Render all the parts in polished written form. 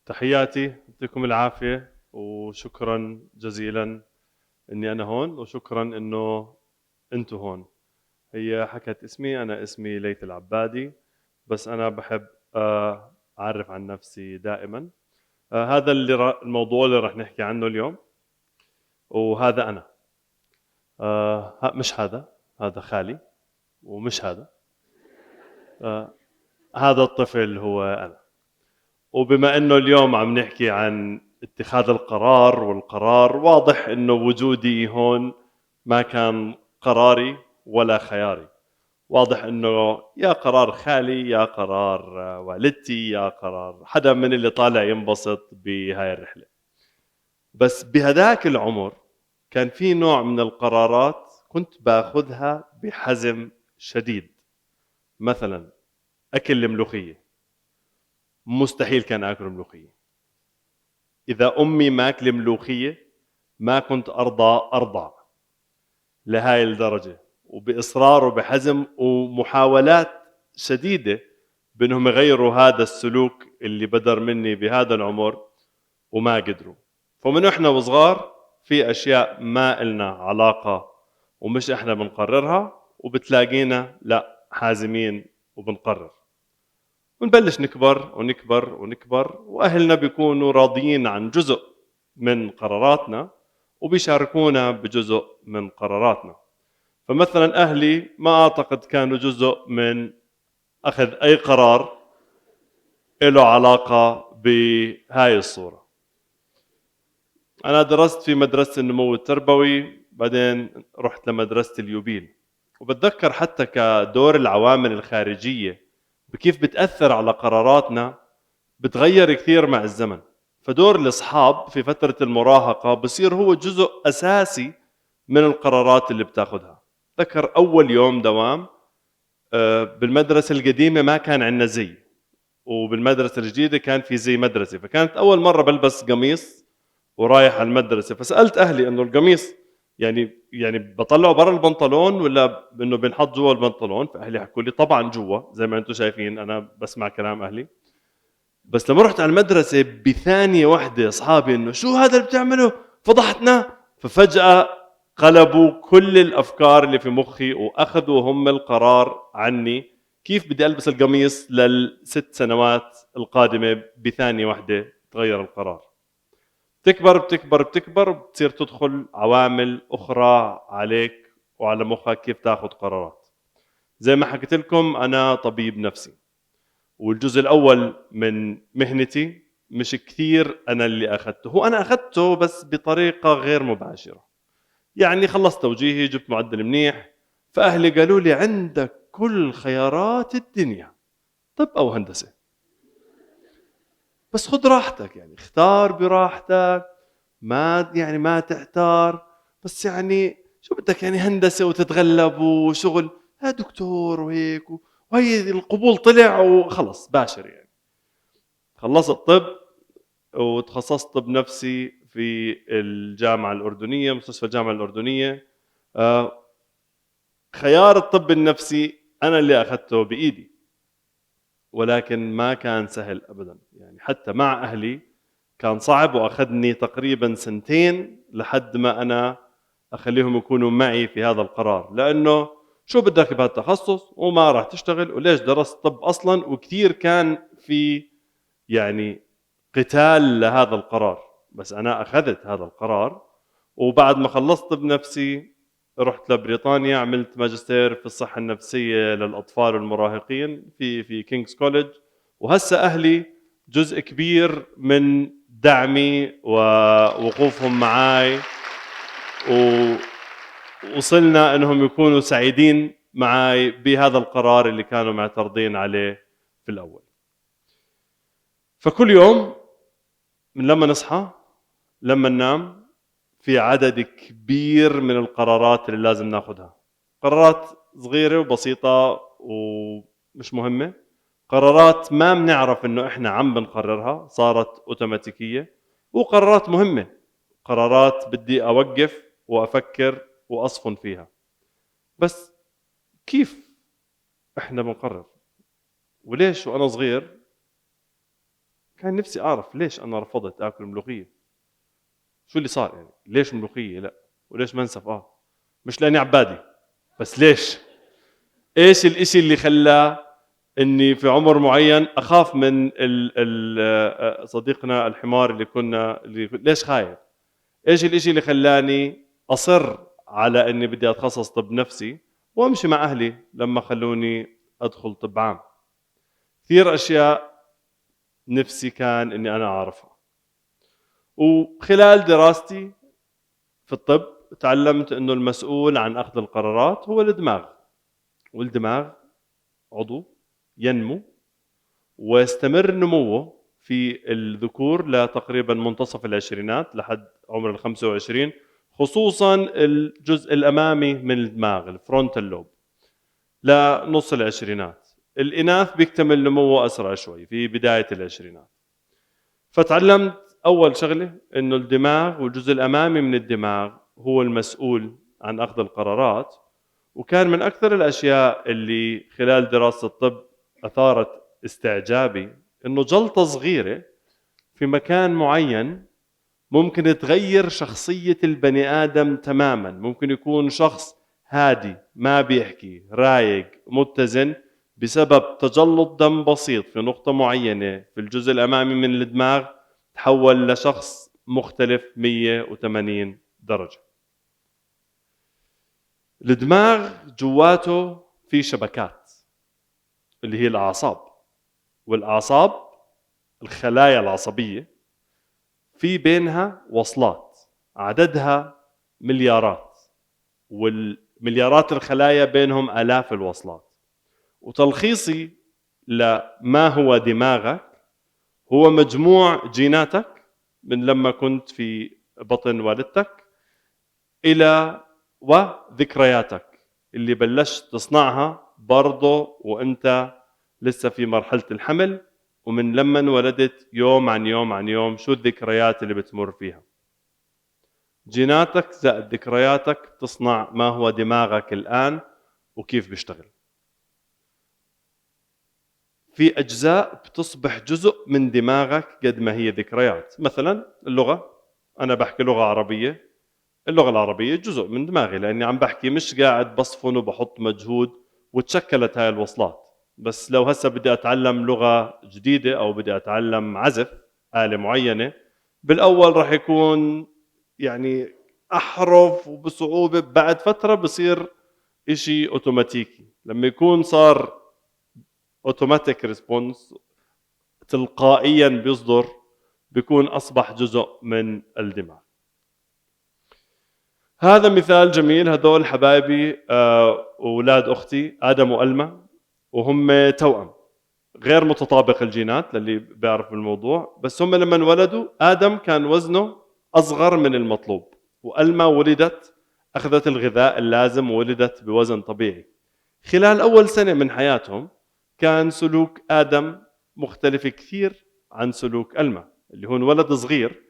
تحياتي، يعطيكم العافية وشكرا جزيلا إني أنا هون، وشكرا إنه أنتوا هون. هي حكت اسمي، أنا اسمي ليث العبادي، بس أنا بحب أعرف عن نفسي دائما. هذا الموضوع اللي رح نحكي عنه اليوم، وهذا أنا. مش هذا خالي، ومش آه، هذا الطفل هو أنا. وبما انه اليوم عم نحكي عن اتخاذ القرار، والقرار واضح انه وجودي هون ما كان قراري ولا خياري. واضح انه يا قرار خالي، يا قرار والدتي، يا قرار حدا من اللي طالع ينبسط بهاي الرحلة. بس بهداك العمر كان في نوع من القرارات كنت باخذها بحزم شديد. مثلا اكل الملوخية، مستحيل كان اكل ملوخية. إذا أمي ماكلة ملوخية ما كنت أرضع لهاي الدرجة، وبإصرار وبحزم ومحاولات شديدة بأنهم يغيروا هذا السلوك اللي بدر مني بهذا العمر، وما قدروا. فمن إحنا وصغار في أشياء ما إلنا علاقة ومش إحنا بنقررها، وبتلاقينا لا حازمين وبنقرر، ونبلش نكبر ونكبر ونكبر، وأهلنا بيكونوا راضيين عن جزء من قراراتنا وبيشاركونا بجزء من قراراتنا. فمثلا أهلي ما أعتقد كانوا جزء من أخذ أي قرار له علاقة بهاي الصورة. أنا درست في مدرسة النمو التربوي، بعدين رحت لمدرسة اليوبيل، وبتذكر حتى كدور العوامل الخارجية بكيف بتأثر على قراراتنا بتغير كثير مع الزمن. فدور الأصحاب في فترة المراهقة بصير هو جزء أساسي من القرارات اللي بتاخدها. ذكر أول يوم دوام بالمدرسة القديمة ما كان عندنا زي، وبالمدرسة الجديدة كان في زي مدرسة، فكانت أول مرة بلبس قميص ورايح على المدرسة. فسألت أهلي إنه القميص يعني بطلعه برا البنطلون ولا إنه بنحط جوا البنطلون؟ فأهلي حكوا لي طبعا جوا، زي ما أنتم شايفين أنا بسمع كلام أهلي. بس لما رحت على المدرسة بثانية واحدة أصحابي إنه شو هذا اللي بتعمله، فضحتنا. ففجأة قلبوا كل الأفكار اللي في مخي وأخذوا هم القرار عني كيف بدي ألبس القميص للست سنوات القادمة. بثانية واحدة تغير القرار. تكبر بتكبر بتكبر، بتصير تدخل عوامل أخرى عليك وعلى مخك كيف تاخذ قرارات. زي ما حكيت لكم أنا طبيب نفسي، والجزء الأول من مهنتي مش كثير أنا اللي أخذته، هو أنا أخذته بس بطريقة غير مباشرة. يعني خلصت توجيهي، جبت معدل منيح، فأهلي قالوا لي عندك كل خيارات الدنيا، طب أو هندسة، بس خذ راحتك، يعني اختار براحتك، ما تحتار. بس يعني شو بدك، يعني هندسة وتتغلب وشغل، ها دكتور وهيك وهي القبول طلع وخلص باشر. يعني خلصت طب وتخصصت طب نفسي في الجامعة الأردنية، مستشفى الجامعة الأردنية. آه، خيار الطب النفسي أنا اللي أخذته بإيدي، ولكن ما كان سهل أبدا. يعني حتى مع أهلي كان صعب، وأخذني تقريبا سنتين لحد ما أنا أخليهم يكونوا معي في هذا القرار. لأنه شو بدك بهذا التخصص وما راح تشتغل، وليش درست طب أصلا؟ وكثير كان في يعني قتال لهذا القرار. بس أنا أخذت هذا القرار، وبعد ما خلصت بنفسي رحت لبريطانيا، عملت ماجستير في الصحة النفسية للأطفال والمراهقين في كينغز كوليدج. وهسه أهلي جزء كبير من دعمي ووقوفهم معي، ووصلنا أنهم يكونوا سعيدين معي بهذا القرار اللي كانوا معترضين عليه في الأول. فكل يوم من لما نصحى لما ننام في عدد كبير من القرارات اللي لازم ناخذها. قرارات صغيرة وبسيطة ومش مهمة، قرارات ما بنعرف انه احنا عم بنقررها صارت اوتوماتيكية، وقرارات مهمة، قرارات بدي اوقف وافكر واصفن فيها. بس كيف احنا بنقرر وليش؟ وانا صغير كان نفسي أعرف ليش أنا رفضت آكل ملوخية. شو اللي صار يعني؟ ليش ملوخية لا؟ وليش منسف؟ مش لأني عبادي، بس ليش؟ إيش الإشي اللي خلاه إني في عمر معين أخاف من صديقنا الحمار اللي ليش خايف؟ إيش الإشي اللي خلاني أصر على إني بدي أتخصص طب نفسي وأمشي مع أهلي لما خلوني أدخل طب عام؟ كثير أشياء نفسي كان إني أنا أعرفها. وخلال دراستي في الطب تعلمت إنه المسؤول عن أخذ القرارات هو الدماغ، والدماغ عضو ينمو ويستمر نموه في الذكور لتقريبا منتصف العشرينات لحد عمر 25، خصوصا الجزء الأمامي من الدماغ الفرونتال لوب لنص العشرينات. الإناث بيكتمل نموه أسرع شوي في بداية العشرينات. فتعلمت أول شغلة إنه الدماغ والجزء الأمامي من الدماغ هو المسؤول عن أخذ القرارات. وكان من أكثر الأشياء اللي خلال دراسة الطب أثارت استعجابي إنه جلطة صغيرة في مكان معين ممكن تغير شخصية البني آدم تماما. ممكن يكون شخص هادي ما بيحكي رايق متزن بسبب تجلط دم بسيط في نقطة معينة في الجزء الأمامي من الدماغ تحول لشخص مختلف 180 درجة. الدماغ جواته في شبكات اللي هي الأعصاب، والأعصاب الخلايا العصبية في بينها وصلات عددها مليارات، والمليارات الخلايا بينهم آلاف الوصلات. وتلخيصي لما هو دماغك هو مجموع جيناتك من لما كنت في بطن والدتك إلى وذكرياتك اللي بلشت تصنعها برضه وانت لسه في مرحلة الحمل، ومن لما انولدت يوم عن يوم عن يوم شو الذكريات اللي بتمر فيها. جيناتك زائد ذكرياتك تصنع ما هو دماغك الآن وكيف بيشتغل. في أجزاء بتصبح جزء من دماغك قد ما هي ذكريات. مثلا اللغة، أنا بحكي لغة عربية، اللغة العربية جزء من دماغي لأني عم بحكي مش قاعد بصفن وبحط مجهود وتشكلت هاي الوصلات. بس لو هسه بدي أتعلم لغة جديدة أو بدي أتعلم عزف آلة معينة، بالأول راح يكون يعني أحرف وبصعوبة، بعد فترة بصير إشي أوتوماتيكي. لما يكون صار أوتوماتيك ريسبونس تلقائيا بيصدر، بيكون أصبح جزء من الدماغ. هذا مثال جميل. هذول حبايبي أولاد أختي آدم وألما، وهم توأم غير متطابق الجينات للي بيعرف الموضوع. بس هم لما انولدوا آدم كان وزنه أصغر من المطلوب، وألما ولدت أخذت الغذاء اللازم وولدت بوزن طبيعي. خلال أول سنة من حياتهم كان سلوك آدم مختلف كثير عن سلوك ألما، اللي هو ولد صغير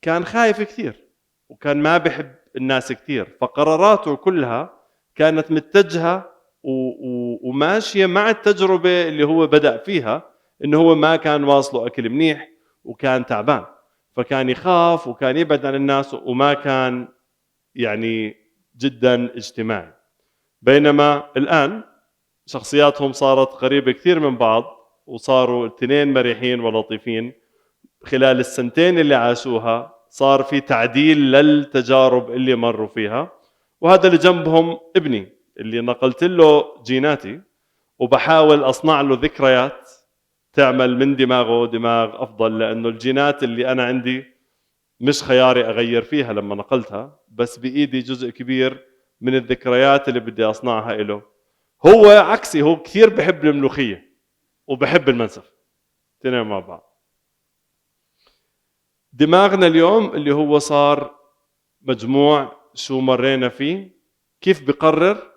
كان خايف كثير وكان ما بحب الناس كثير، فقراراته كلها كانت متجهة وماشية مع التجربة اللي هو بدأ فيها، إنه هو ما كان واصله أكل منيح وكان تعبان، فكان يخاف وكان يبعد عن الناس وما كان يعني جدا اجتماعي. بينما الآن شخصياتهم صارت قريبة كثير من بعض، وصاروا الاثنين مريحين ولطيفين. خلال السنتين اللي عاشوها صار في تعديل للتجارب اللي مروا فيها. وهذا اللي جنبهم ابني اللي نقلت له جيناتي وبحاول أصنع له ذكريات تعمل من دماغه دماغ أفضل، لأنه الجينات اللي أنا عندي مش خياري أغير فيها لما نقلتها، بس بإيدي جزء كبير من الذكريات اللي بدي أصنعها له. هو عكسي، هو كثير بحب الملوخية وبحب المنسف، اثنين مع بعض. دماغنا اليوم اللي هو صار مجموع شو مرينا فيه، كيف بقرر؟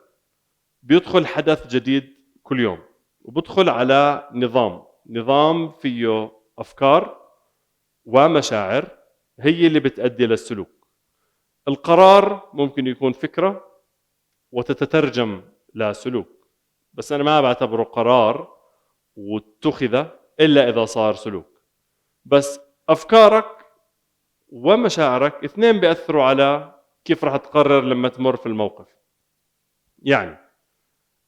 بيدخل حدث جديد كل يوم وبدخل على نظام فيه أفكار ومشاعر هي اللي بتأدي للسلوك. القرار ممكن يكون فكرة وتتترجم لسلوك، بس أنا ما بعتبره قرار واتخذ إلا إذا صار سلوك. بس افكارك ومشاعرك اثنين بيأثروا على كيف راح تقرر لما تمر في الموقف. يعني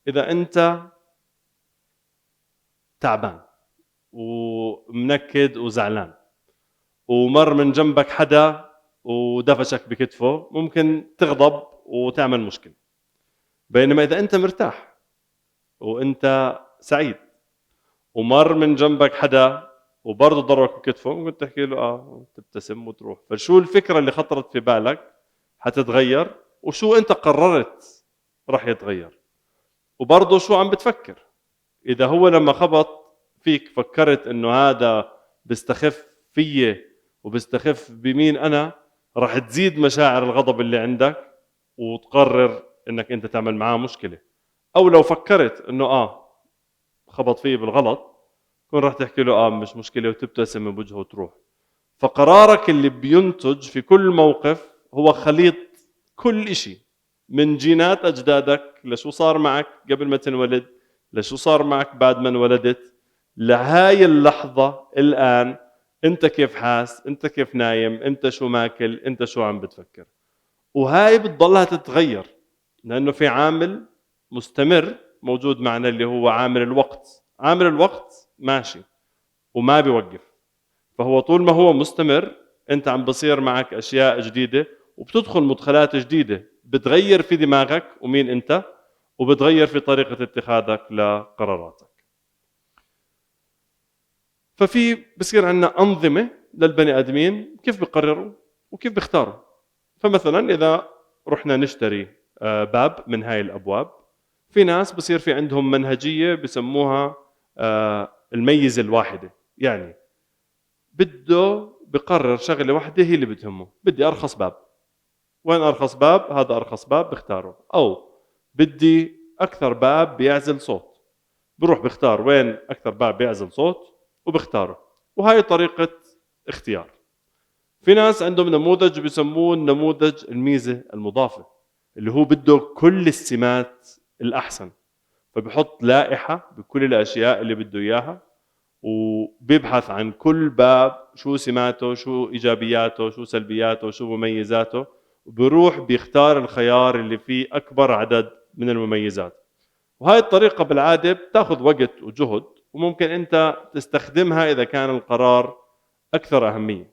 اذا انت تعبان ومنكد وزعلان ومر من جنبك حدا ودفشك بكتفه، ممكن تغضب وتعمل مشكلة. بينما إذا أنت مرتاح وأنت سعيد ومر من جنبك حدا وبرضه ضربك بكتفه، ممكن تحكي له تبتسم وتروح. فشو الفكرة اللي خطرت في بالك حتتغير، وشو أنت قررت راح يتغير، وبرضه شو عم بتفكر. إذا هو لما خبط فيك فكرت إنه هذا بيستخف فيي وبيستخف بمين أنا، راح تزيد مشاعر الغضب اللي عندك وتقرر إنك أنت تعمل معاه مشكلة. أو لو فكرت إنه خبط فيي بالغلط، كون راح تحكي له مش مشكلة وتبتسم من وجهه وتروح. فقرارك اللي بينتج في كل موقف هو خليط كل إشي، من جينات أجدادك لشو صار معك قبل ما تنولد، لشو صار معك بعد ما انولدت، لهاي اللحظة الآن أنت كيف حاس، أنت كيف نايم، أنت شو ماكل، أنت شو عم بتفكر. وهاي بتضلها تتغير لأنه في عامل مستمر موجود معنا اللي هو عامل الوقت. عامل الوقت ماشي وما بيوقف، فهو طول ما هو مستمر أنت عم بصير معك أشياء جديدة وبتدخل مدخلات جديدة بتغير في دماغك ومين أنت، وبتغير في طريقة اتخاذك لقراراتك. ففي بصير عندنا أنظمة للبني آدمين كيف بيقرروا وكيف بيختاروا. فمثلا إذا رحنا نشتري باب من هاي الأبواب، في ناس بصير في عندهم منهجية بسموها الميزة الواحدة. يعني بده بقرر شغلة واحدة هي اللي بتهمه، بدي أرخص باب، وين أرخص باب؟ هذا أرخص باب بختاره. أو بدي أكثر باب بيعزل صوت، بروح بختار وين أكثر باب بيعزل صوت وبختاره. وهاي طريقة اختيار. في ناس عندهم نموذج بيسموه نموذج الميزة المضافة، اللي هو بده كل السمات الأحسن، فبحط لائحة بكل الأشياء اللي بده إياها وبيبحث عن كل باب شو سماته، شو إيجابياته، شو سلبياته، شو مميزاته، وبروح بيختار الخيار اللي فيه أكبر عدد من المميزات. وهاي الطريقة بالعادة بتاخذ وقت وجهد، وممكن أنت تستخدمها إذا كان القرار أكثر أهمية.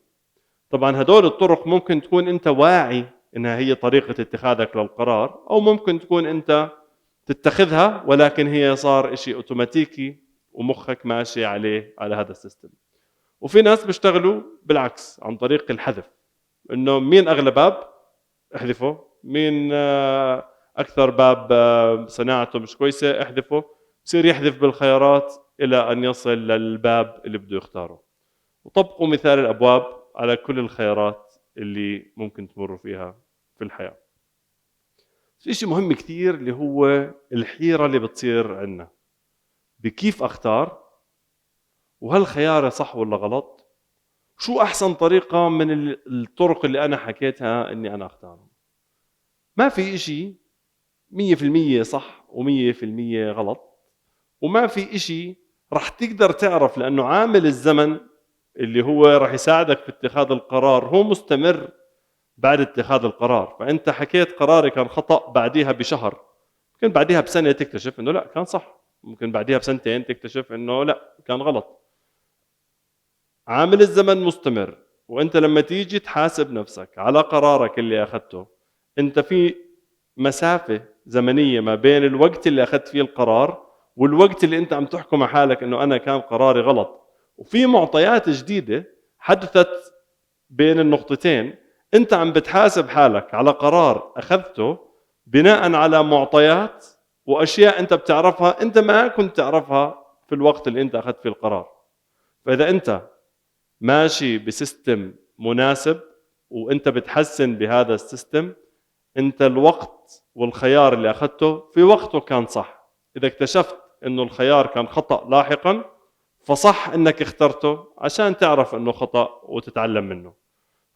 طبعا هدول الطرق ممكن تكون أنت واعي إنها هي طريقة اتخاذك للقرار، أو ممكن تكون أنت تتخذها ولكن هي صار إشي أوتوماتيكي ومخك ماشي عليه على هذا السيستم. وفي ناس بيشتغلوا بالعكس عن طريق الحذف، إنه مين أغلى باب احذفه، مين أكثر باب صناعته مش كويسة احذفه. بصير يحذف بالخيارات إلى أن يصل للباب اللي بده يختاره. وطبقوا مثال الأبواب على كل الخيارات اللي ممكن تمروا فيها في الحياة. في شيء مهم كثير اللي هو الحيرة اللي بتصير عندنا بكيف أختار، وهل خياري صح ولا غلط، شو أحسن طريقة من الطرق اللي أنا حكيتها إني أنا أختارهم. ما في إشي 100% صح و100% غلط، وما في إشي رح تقدر تعرف، لأنه عامل الزمن اللي هو رح يساعدك في اتخاذ القرار هو مستمر بعد اتخاذ القرار. فأنت حكيت قراري كان خطأ بعديها بشهر، ممكن بعديها بسنة تكتشف إنه لا كان صح، ممكن بعديها بسنتين تكتشف إنه لا كان غلط. عامل الزمن مستمر. وأنت لما تيجي تحاسب نفسك على قرارك اللي أخذته، أنت في مسافة زمنية ما بين الوقت اللي أخذت فيه القرار والوقت اللي أنت عم تحكم على حالك إنه أنا كان قراري غلط. وفي معطيات جديدة حدثت بين النقطتين، أنت عم بتحاسب حالك على قرار أخذته بناء على معطيات وأشياء أنت بتعرفها أنت ما كنت تعرفها في الوقت اللي أنت أخذت فيه القرار. فإذا أنت ماشي بسيستم مناسب وأنت بتحسن بهذا السيستم، أنت الوقت والخيار اللي أخذته في وقته كان صح. إذا اكتشفت أنه الخيار كان خطأ لاحقا، فصح أنك اخترته عشان تعرف أنه خطأ وتتعلم منه.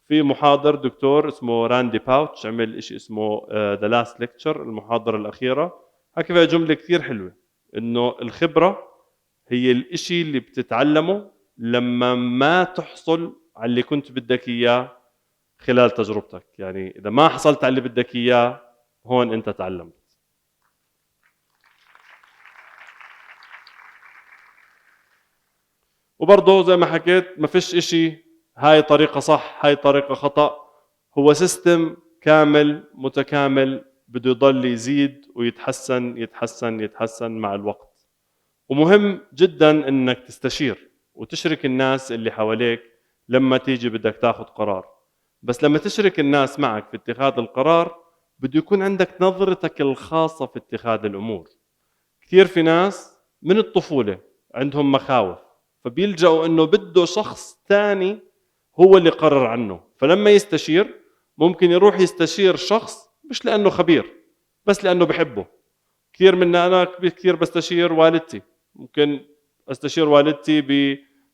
في محاضر دكتور اسمه راندي باوتش عمل إشي اسمه The Last Lecture، المحاضرة الأخيرة، حكى فيها جملة كثير حلوة، إنه الخبرة هي الإشي اللي بتتعلمه لما ما تحصل على اللي كنت بدك إياه خلال تجربتك. يعني إذا ما حصلت على اللي بدك إياه هون أنت تعلمت. وبرضه زي ما حكيت ما فيش إشي هاي طريقة صح هاي طريقة خطأ، هو سيستم كامل متكامل بده يضل يزيد ويتحسن يتحسن يتحسن مع الوقت. ومهم جدا انك تستشير وتشرك الناس اللي حواليك لما تيجي بدك تاخذ قرار. بس لما تشرك الناس معك في اتخاذ القرار بده يكون عندك نظرتك الخاصة في اتخاذ الأمور. كثير في ناس من الطفولة عندهم مخاوف فبيلجأوا انه بده شخص ثاني هو اللي قرر عنه، فلما يستشير ممكن يروح يستشير شخص مش لأنه خبير بس لأنه بحبه. كثير منا أنا كثير بستشير والدتي، ممكن استشير والدتي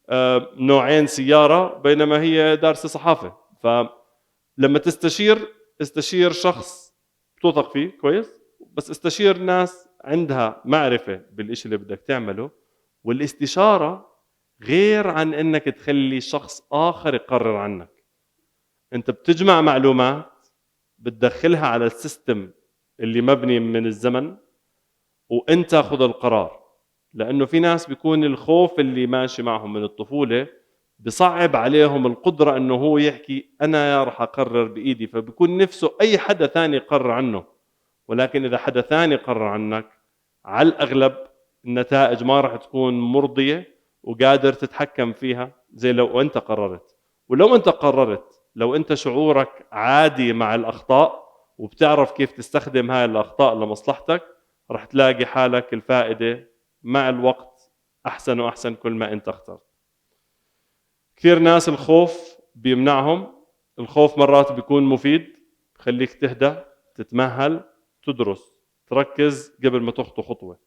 بنوعين سيارة بينما هي دارسة صحافة. فلما استشير شخص بتوثق فيه كويس، بس استشير ناس عندها معرفة بالإشي اللي بدك تعمله. والاستشارة غير عن انك تخلي شخص آخر يقرر عنك. انت بتجمع معلومات بتدخلها على السيستم اللي مبني من الزمن وانت خذ القرار. لانه في ناس بيكون الخوف اللي ماشي معهم من الطفولة بصعب عليهم القدرة انه هو يحكي انا يا رح اقرر بايدي، فبيكون نفسه اي حدا ثاني يقرر عنه. ولكن اذا حدا ثاني قرر عنك على الاغلب النتائج ما رح تكون مرضية وقادر تتحكم فيها زي لو انت قررت. ولو انت قررت، لو انت شعورك عادي مع الاخطاء وبتعرف كيف تستخدم هاي الاخطاء لمصلحتك، رح تلاقي حالك الفائدة مع الوقت احسن واحسن كل ما انت اخترت. كثير ناس الخوف بيمنعهم. الخوف مرات بيكون مفيد، خليك تهدى، تتمهل، تدرس، تركز قبل ما تخطو خطوة.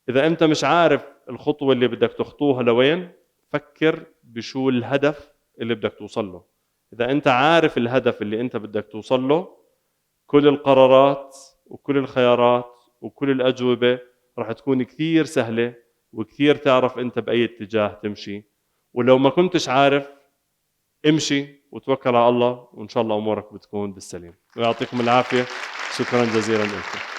إذا أنت مش عارف الخطوة اللي بدك تخطوها لوين، فكر بشو الهدف اللي بدك توصل له. إذا أنت عارف الهدف اللي أنت بدك توصل له، كل القرارات وكل الخيارات وكل الأجوبة راح تكون كثير سهلة وكثير تعرف أنت بأي اتجاه تمشي. ولو ما كنتش عارف امشي وتوكل على الله وإن شاء الله أمورك بتكون بالسليم. ويعطيكم العافية. شكرا جزيلا لكم.